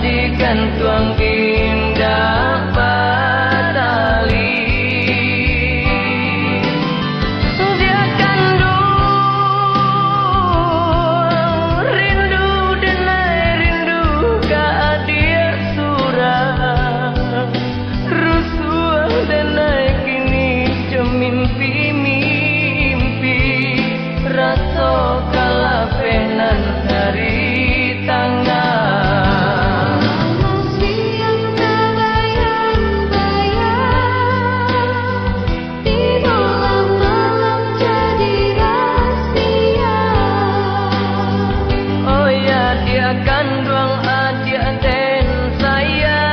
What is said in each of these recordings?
digantung indah batali. Dia kandung rindu denai rindu ka dia surah rusuh denai kini mimpi-mimpi rasa kalapenan hari tangga. Kandung adia den saya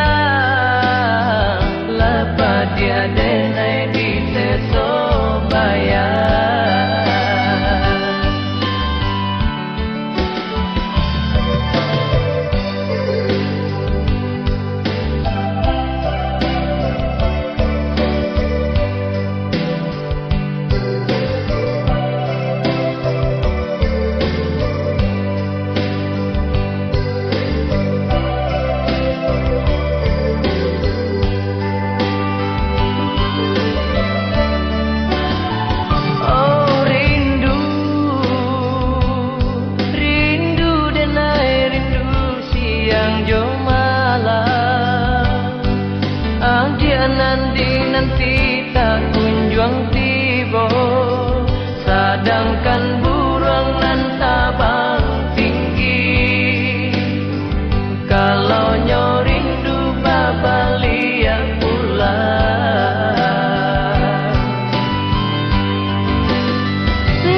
lepas dia denai di Tesobaya. Nanti tak kunjung tiba, sedangkan burung nan tabang tinggi. Kalau nyorindu babalia pula,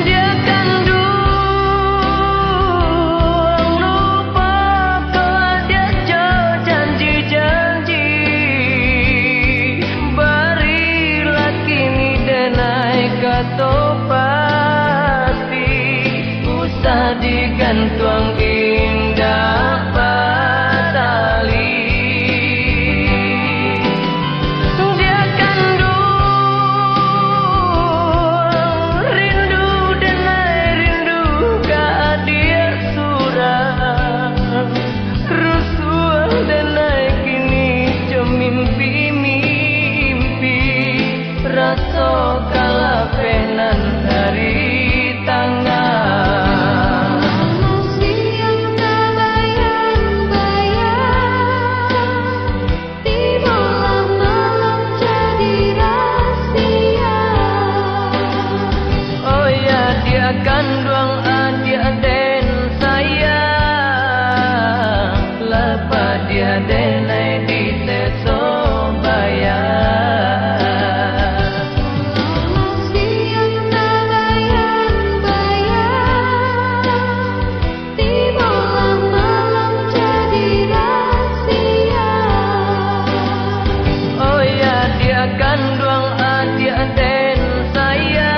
dia kandung lupa kalau dia janji-janji. Kata pasti usah digantung indah batali. Dia kandung rindu denai rindu ka dia surah rusuh denai kini mimpi-mimpi rasa kalapenan hari tangga. Siang tak bayang-bayang di malam-malam jadi rahasia. Oh ya dia kandung adia den saya lepas dia denai di Tesobaya. Kandung adia den saya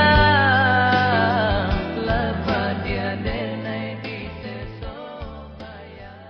lepas dia denai di Tesobaya.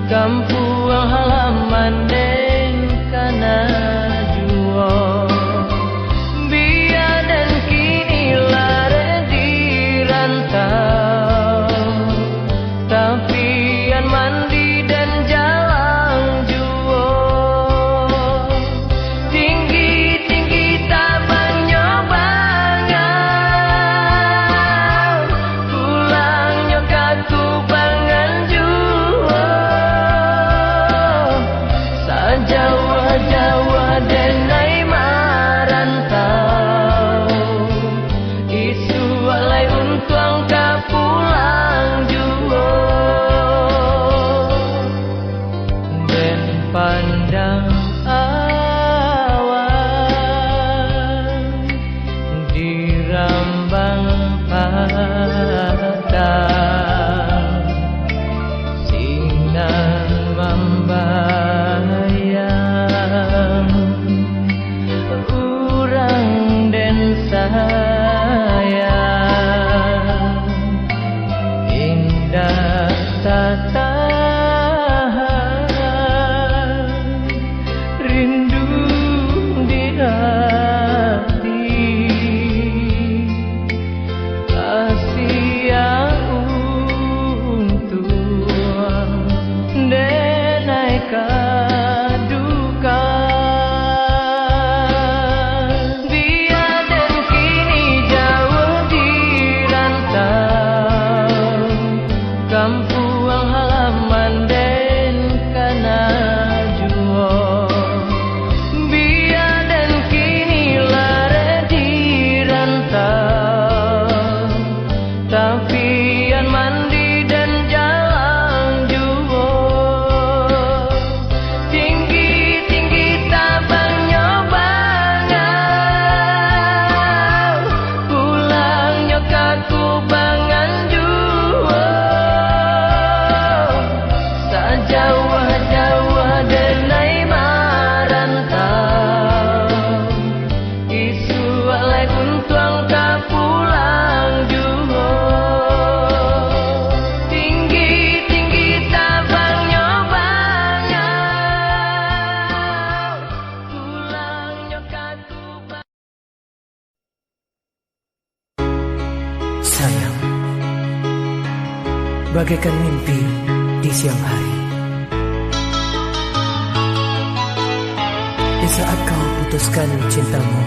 Kampuang halaman den kana juo biar dan kini lare di rantau tapian mandi dan jalan juo tinggi-tinggi tabang nyobangan pulang nyokaku bangan juo Jawa-Jawa denai marantau isu alai untuang ka pulang juo den pandang awan di rambang padang sinan membayang urang den sayang indah tatahan rindu di hati kasih yang untuang denai kaduka biar dan kini jauh di rantau kampuang halaman den kana juo biar dan kini lare di rantau tapian mandi dan jalan juo tinggi-tinggi tabang nyobangan pulang nyokaku bangan juo Jawa-Jawa denai marantau isu alai untuang ka pulang juo tinggi-tinggi tabang nyobangan pulang nyokaku Sayang, bagaikan mimpi di siang hari. Di saat kau putuskan cintamu,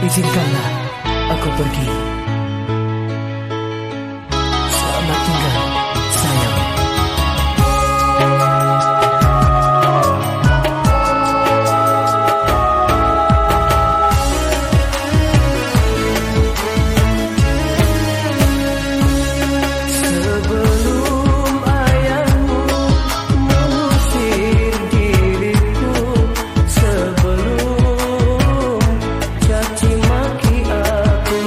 izinkanlah aku pergi. Selamat tinggal, sayang. Sebelum ayahmu mengusir diriku, sebelum caci maki aku,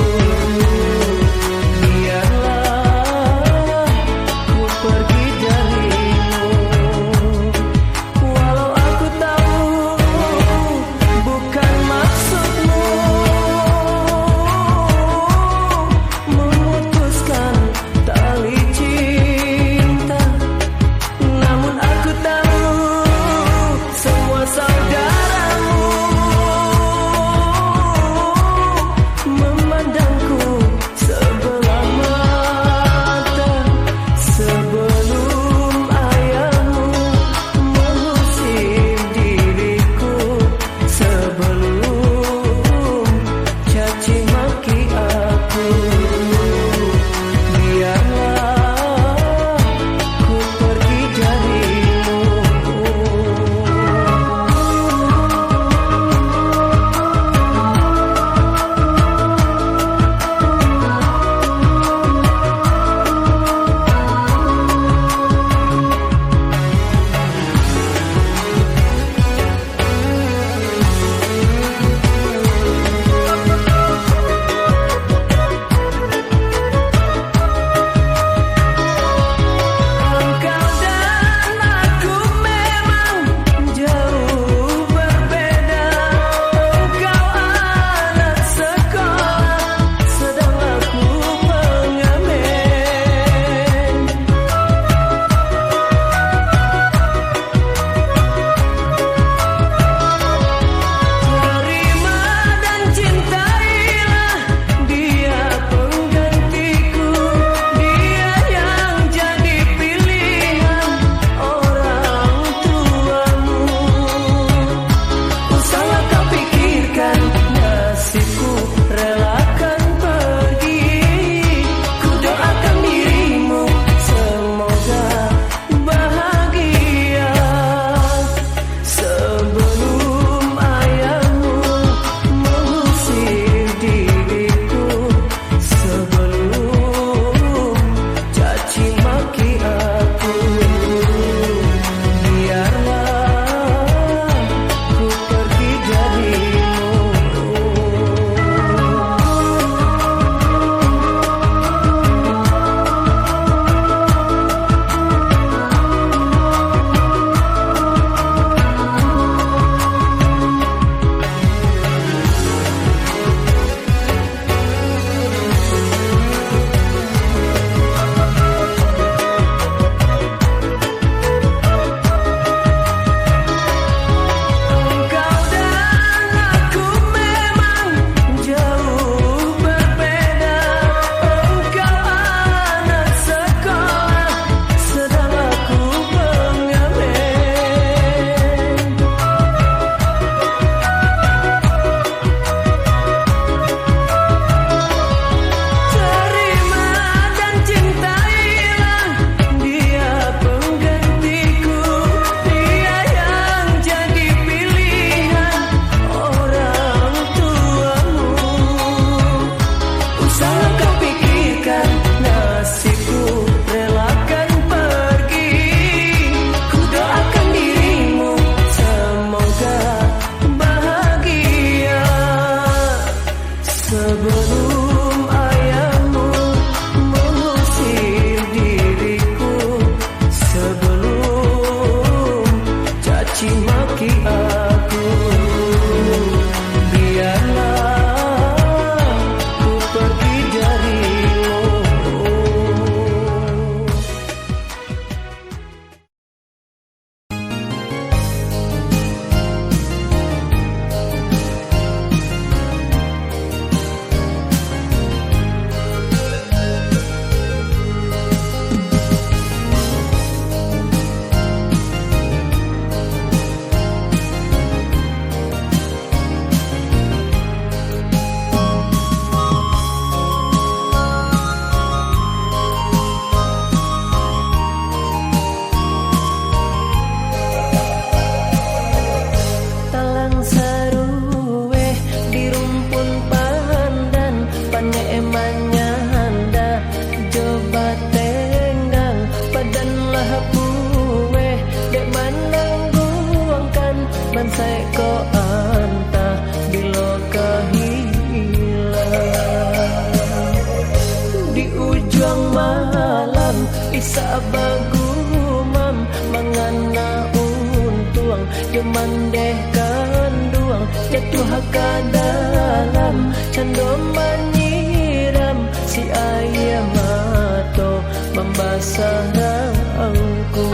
isa bagumam mangana untuang jemandeh kanduang jatuh ke dalam cando menyiram si ayah mato membasah rangku.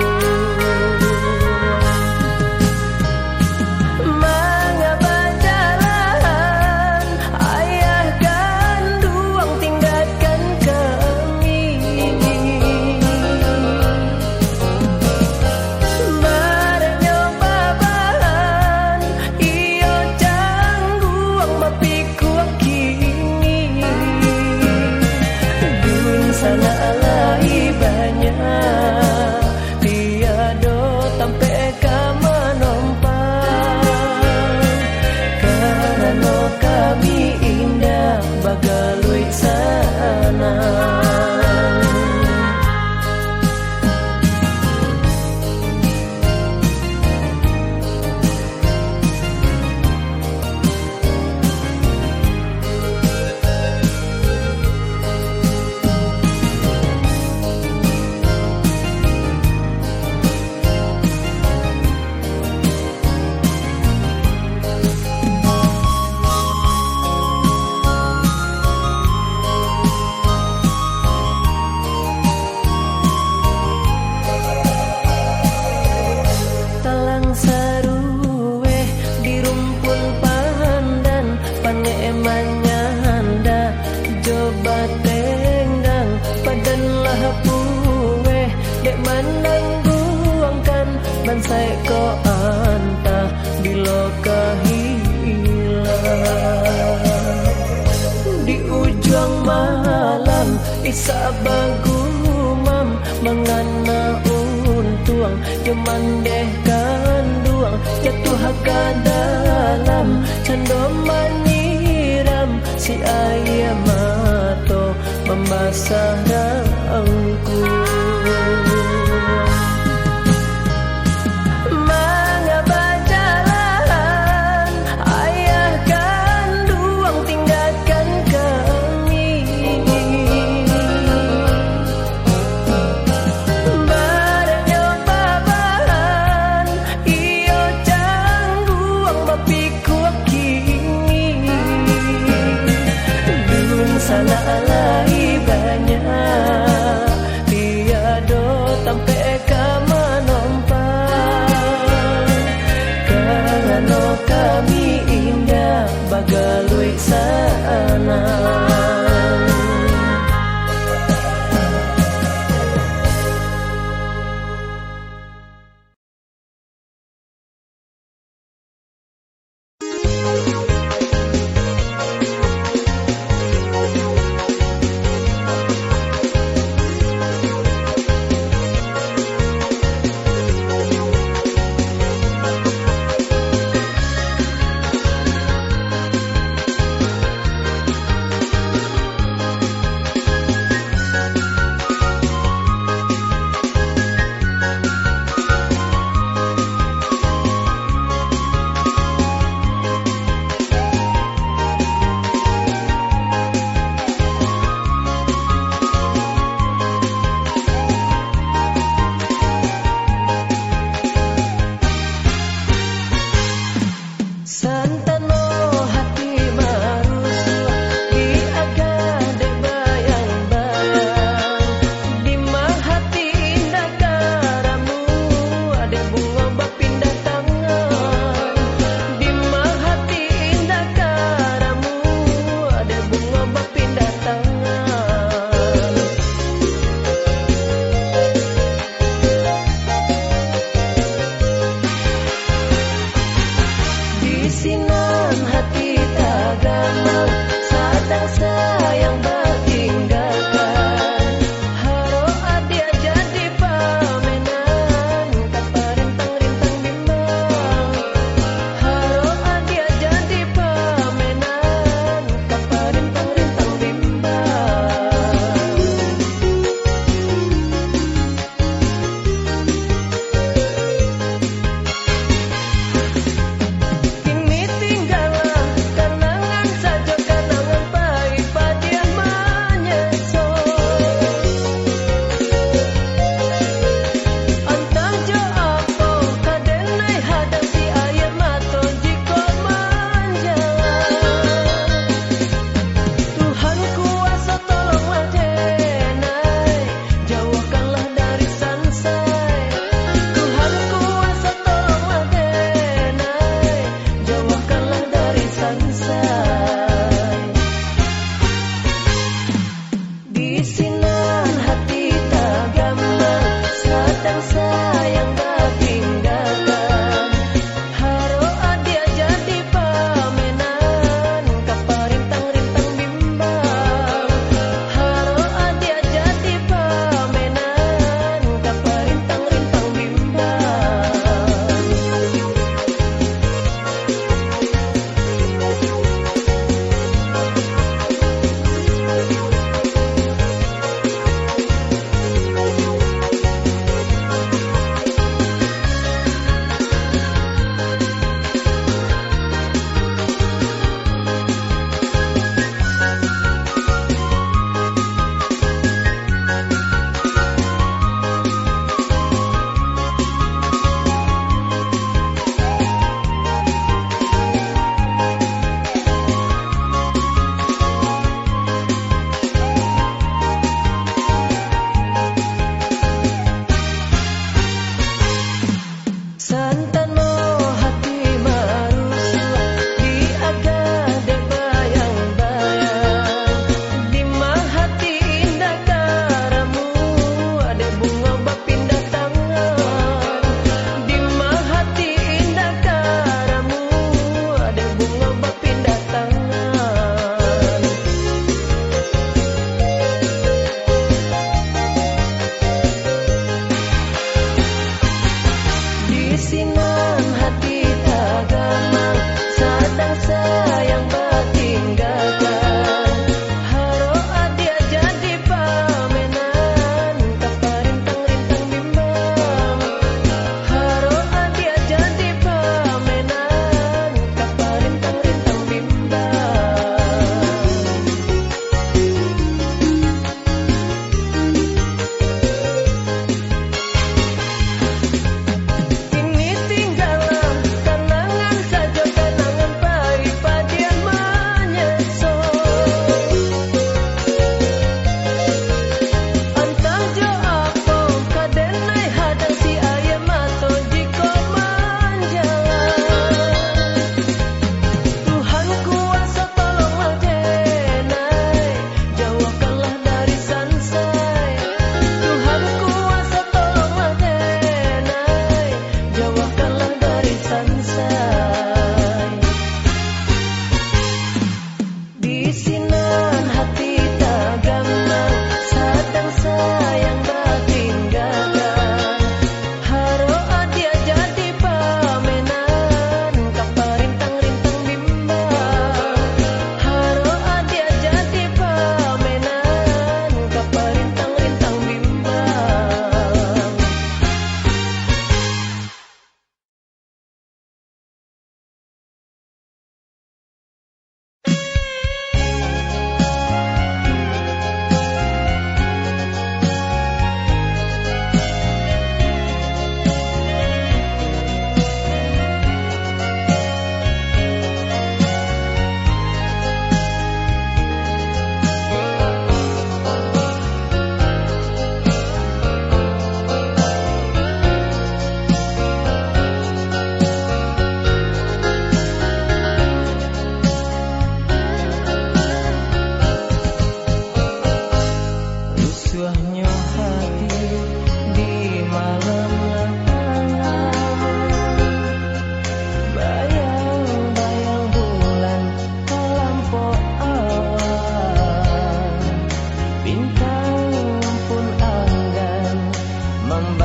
Bansai ko anta bilo kahilang di ujung malam isa bagumam mangana untuang jemandeh kanduang jatuh ke dalam cando menyiram si ayah mato membasah rangku. Sana alai banyak tiado tampe ka manompang karena kami indah bagalui sana.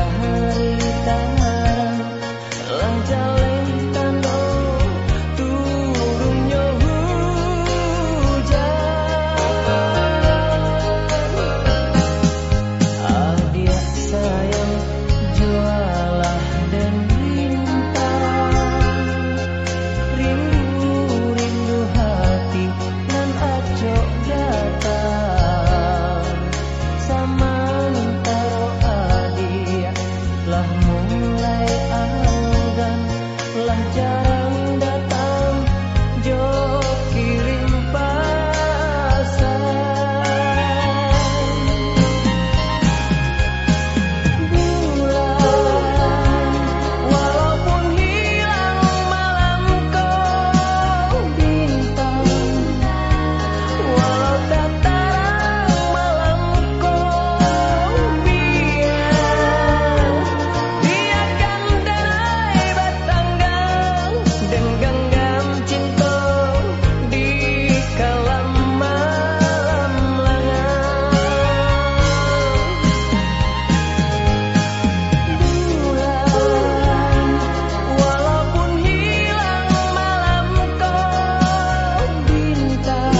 membahari tangan lang jaleng tando turunnya hujan. Adik sayang jualah dan rintang, rindu hati nan acok datang. Samantaro adik lah mulai anggan, lah jarang datang jo kirim pasan. Bulan walaupun hilang malam kau, bintang walau tak terang malam kau, biarkan denai batanggang dan genggam cinta di kala malam lengang. Bulan walaupun hilang malam kau, bintang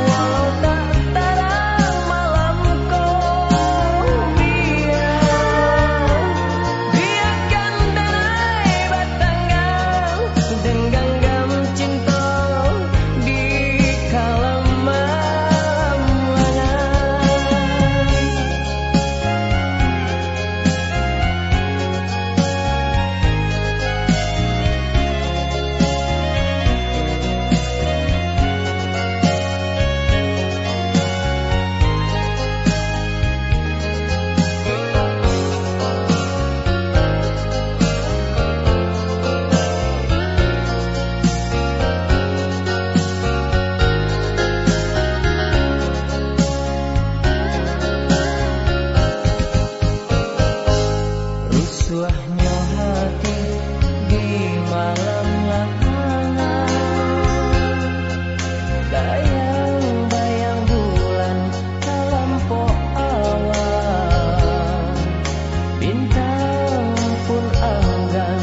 walau tak terang malam kau, biarkan denai batanggang dan genggam cinta di kala malam lengang. Rusuhnya hati di malam lanangan, bayang-bayang bulan talampau awan, bintang pun enggan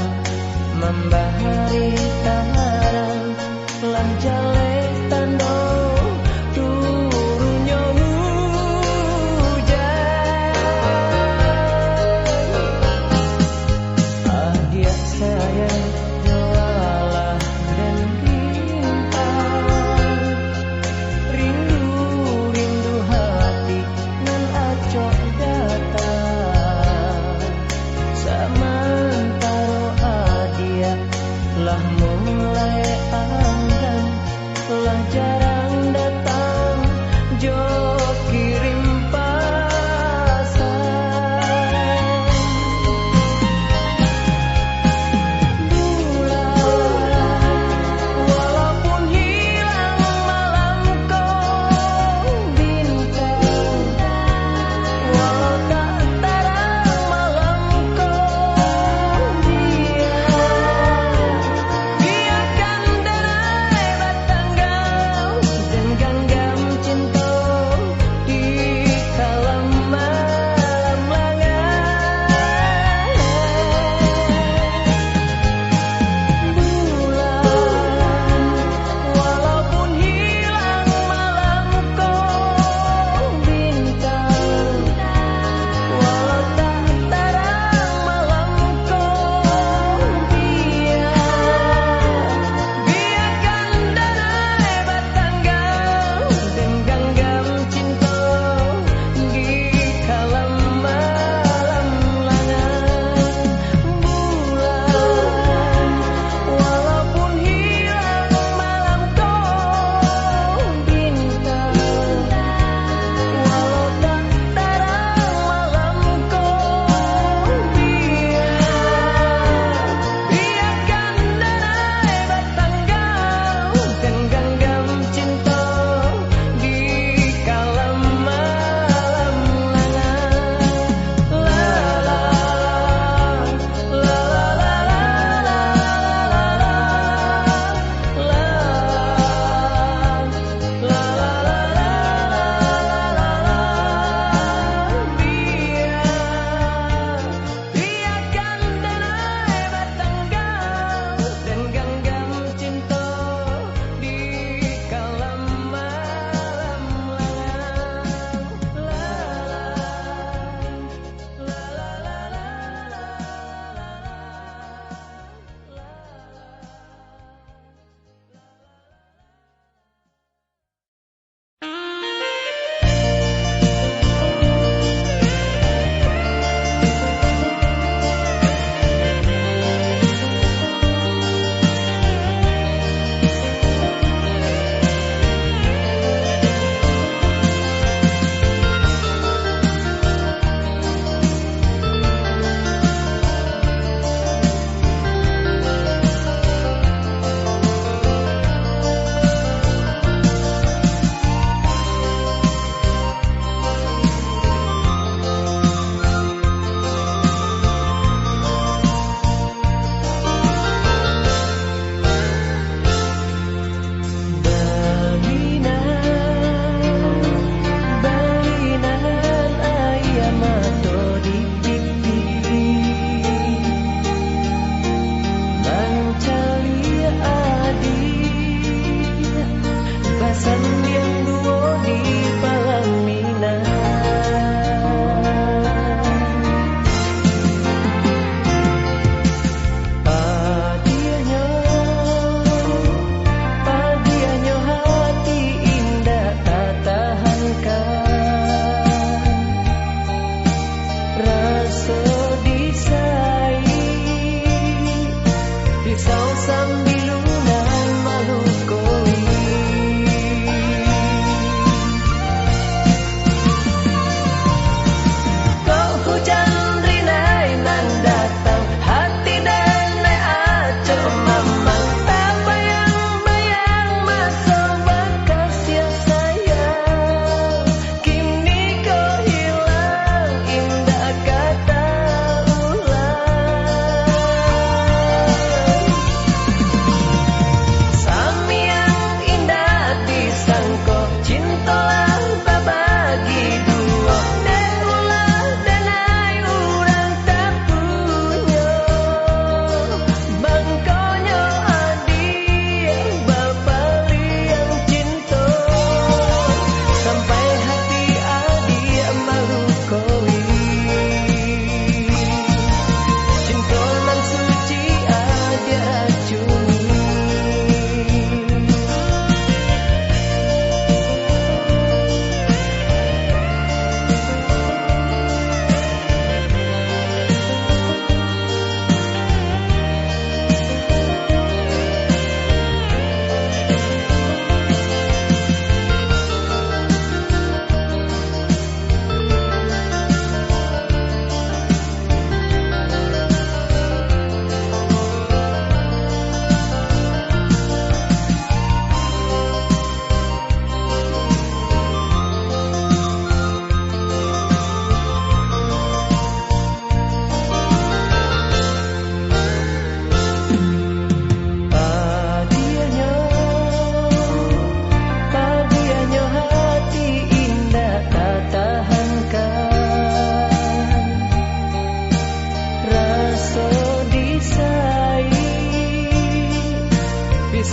membahari taharan lan jalek tando turunnya hujan. Adik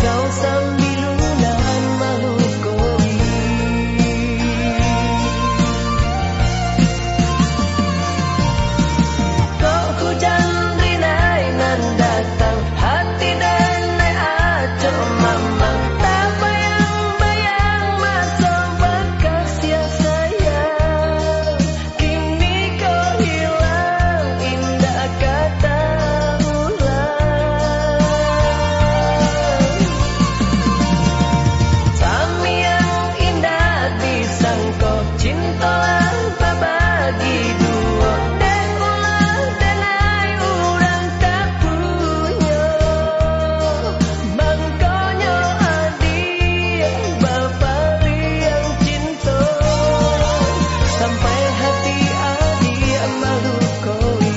kau sambilunan malukoi. Kau hujan rinai nan datang hati dan naik acok mamang. Tak bayang-bayang masa bekas ya sayang. Kini kau hilang indah kata ulang. Sami yang indah disangko cintalah babagi dua. Dan ulah denai urang tak punya. Bangkonyo adik bapari yang cinta. Sampai hati adik malukoi.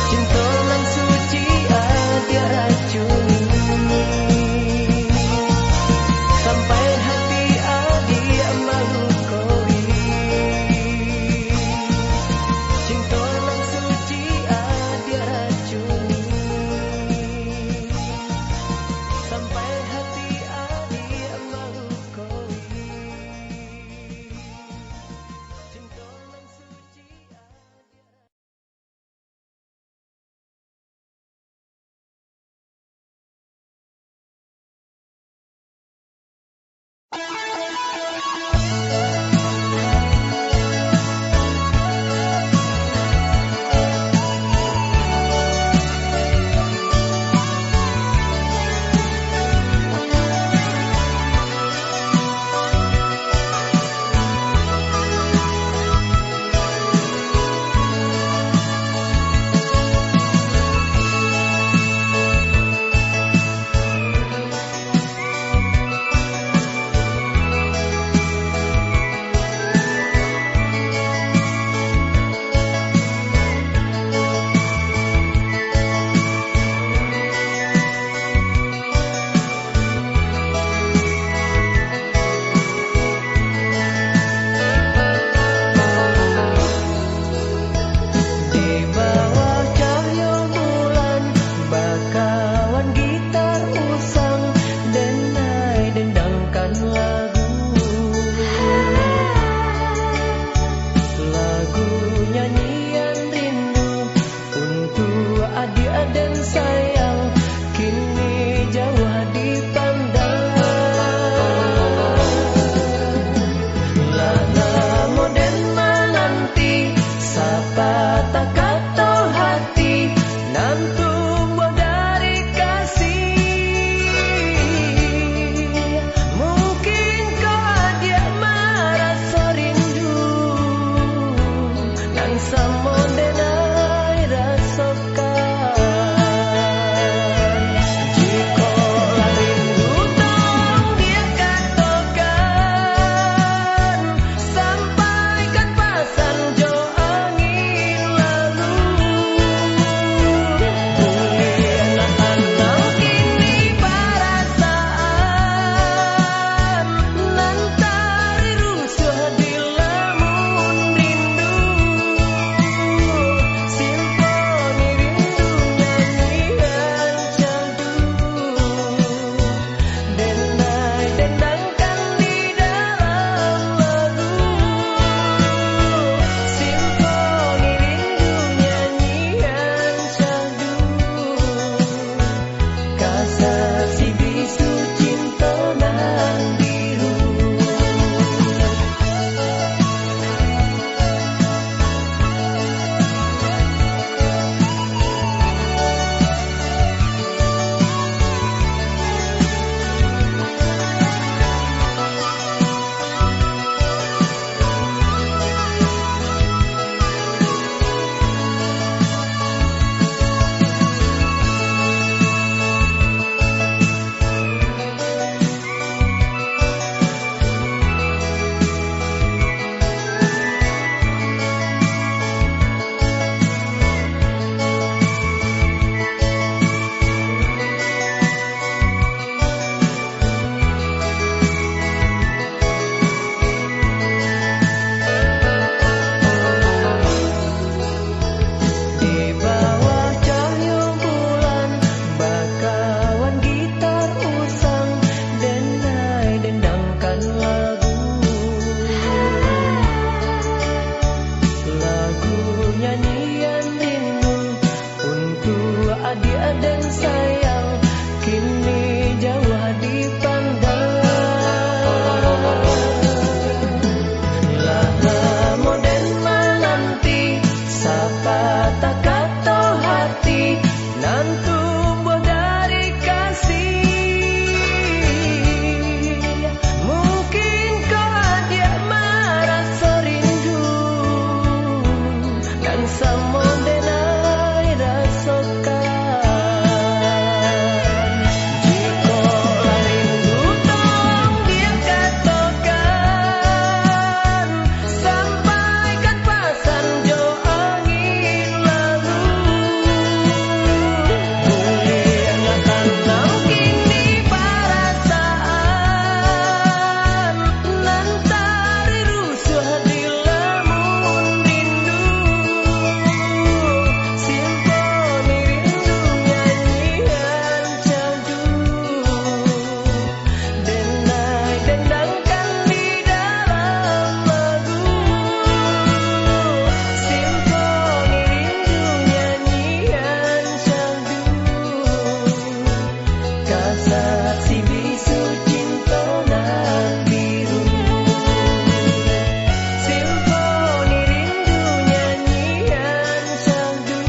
Cinta nan suci adik racuni. Sampai hati adik malukoi. Cinta nan suci adik racuni. Sampai hati adik malukoi. Cinta nan suci adik. Di bawah cahaya bulan bakawan gitar usang denai dendangkan lagu nyanyian rindu untuk adik dan sayang kini jauh dipandang. Lana moden menanti sapa tak kata hati nan tumbuh dari kasih. Mungkin kau dia merasa rindu lagu nyanyian rindu untuk adik dan sayang kini jauh dipandang. Lama dan menanti sapa tak kata hati nan tumbuh dari kasih. Mungkin kau dia merasa rindu dan sama denai rasakan. Jika rindu tolong dia katakan, sampaikan pesan jo angin lalu. Boleh akan kini perasaan nan tari rusuh di lamun rindu. Simponi rindu nyanyian candu denai dendangkan di dalam lagu. Simponi rindu nyanyian candu kasat si bisu cinta nan biru. Simponi rindu nyanyian candu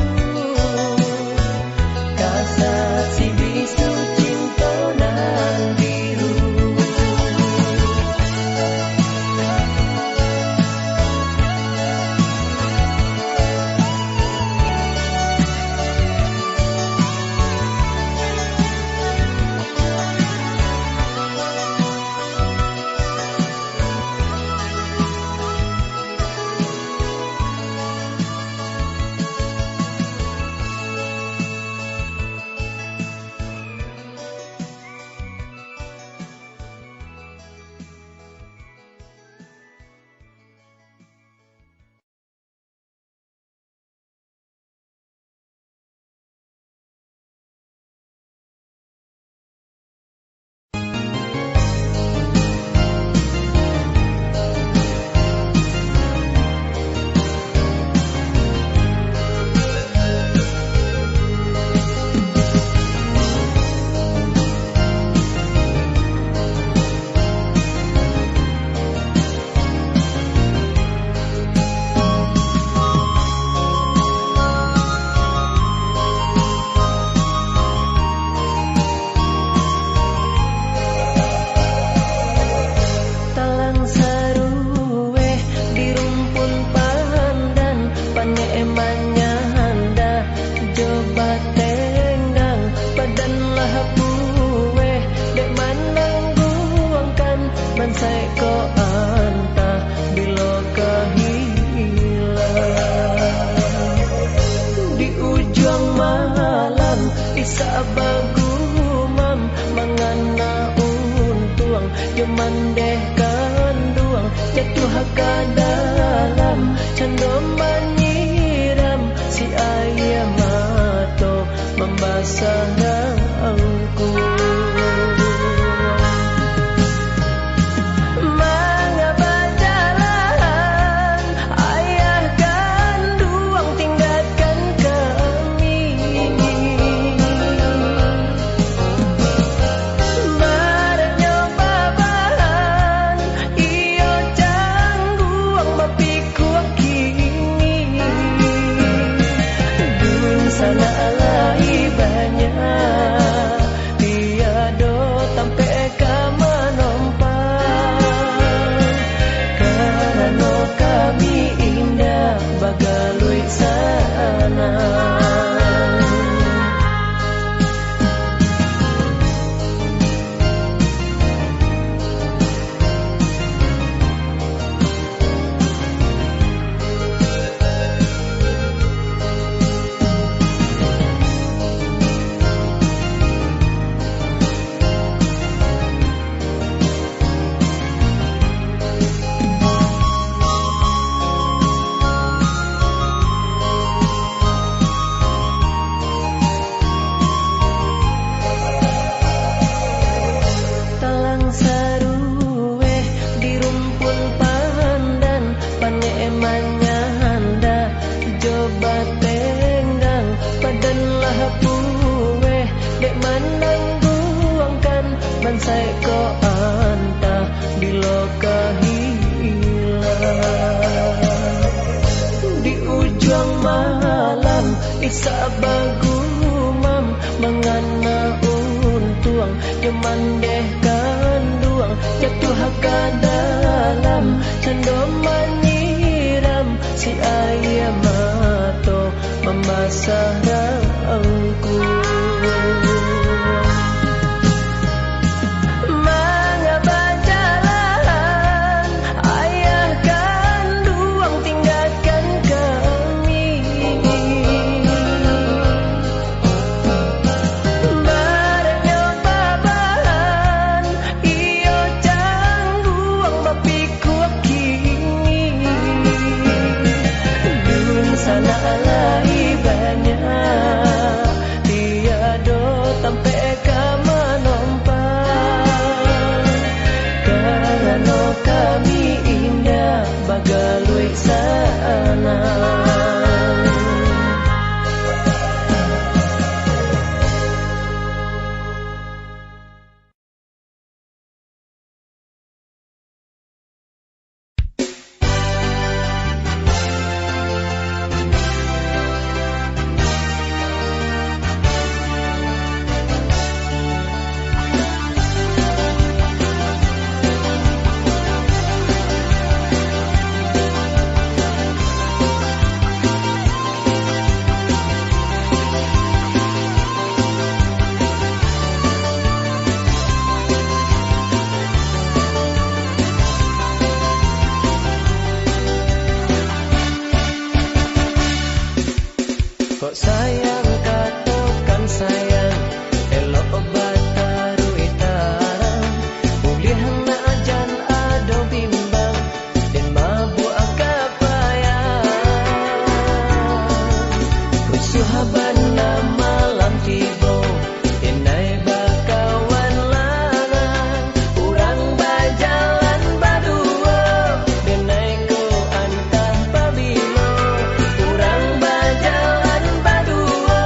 kasat si bisu cinta nan biru. Talang saruwe di rumpun pandan paneemannya handa coba tenggang padanlah buwe dek manang guangkan bansai ko anta bila kehilang di ujung malam isa bagumam mangana untuang jemandeh kanduang jatuh ke dalam cendom menyiram si ayam mato membasah daunku. Mengapa jalan ayah kanduang tinggalkan kami. Baratnya babahan iyo cangguang bapikuak kini. Dun sana alai banyak tiado tampe ka manompang karena kami indah bagalui sana. sai ko anta bilo kahilang di ujung malam isa bagumam mangana untuang jemandeh kanduang jatuh ke dalam cendo menyiram si ayam mato membasah rangku mengapa jalan ayah kanduang tinggalkan kami barangnya babahan iyo cangguang mapikuak kini dun sana alai banyak tiado tampe kamanompan karena kami indah bagalui sana kok sayang katakan sayang elok obat taru itarang ulihan na ajan ado bimbang dan mabuk akapayang kusuhaban na malam tibo inay bakawan lanang urang bajalan badua denay ko antah pabilo urang bajalan badua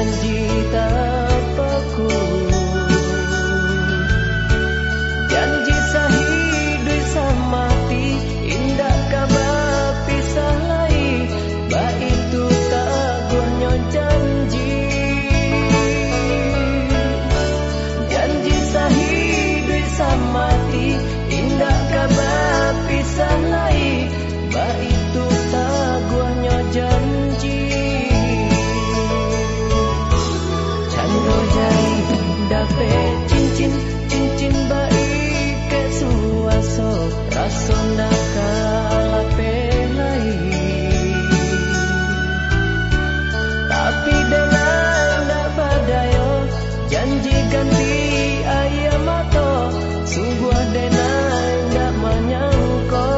janji tapaku, janji sahidui samati, indah kabar pisah lai, ba itu taguhnya janji. Janji sahidui samati, indah kabar pisah lai, ba itu taguhnya janji. Cando jai dape cincin, cincin baik ke suaso, raso nakalape lai. Tapi dengan nak badayo, janji ganti ayam mato, sungguh denai nak menyangko.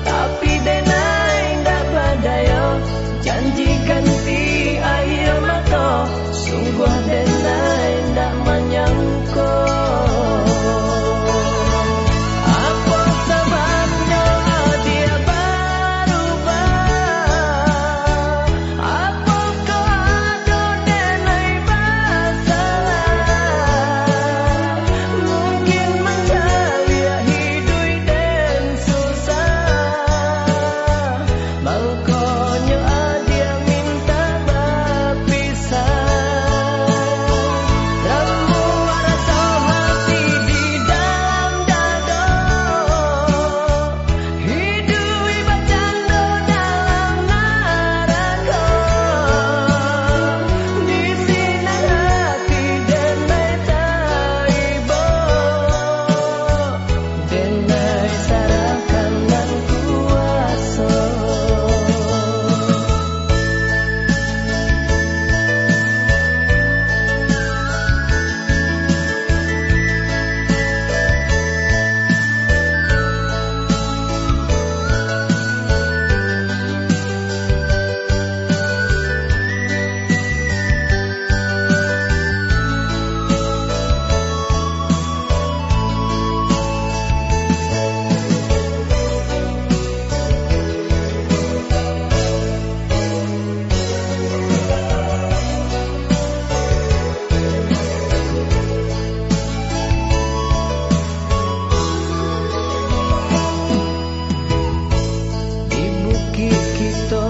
Tapi denai nak badayo, janji ganti ayam mato, sungguh denai nak menyangko. Apa sebabnya dia berubah? Apakah ada denai masalah? Mungkin mencari hidup dan susah. Makanya dia minta berpisah. Ramu rasa hati di dalam dada, hidup bercanda dalam neraka. Di sini hati denai taibo, denai sarahkan dan kuasa. Di bukit kita